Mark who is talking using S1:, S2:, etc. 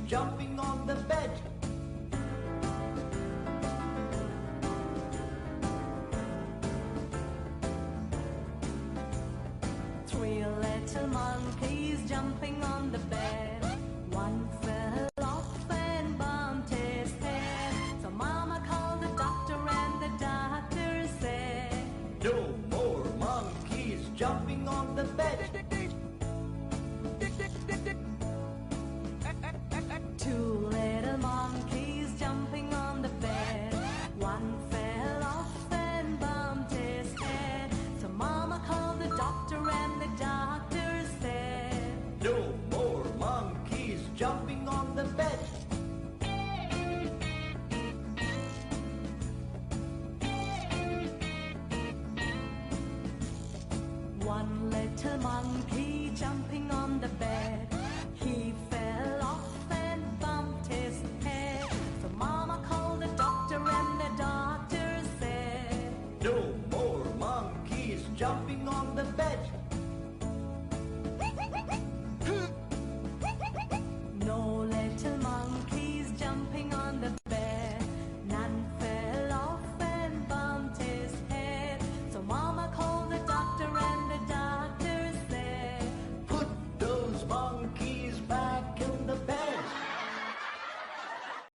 S1: jumping on the bed.
S2: Three little monkeys jumping on the bed. One fell off and bumped his head. So Mama called the doctor and the doctor said,
S1: "No more monkeys jumping on the bed."
S2: Two little monkeys jumping on the bed. One fell off and bumped his head. So Mama called the doctor and the doctor said,
S1: "No more monkeys jumping on the bed."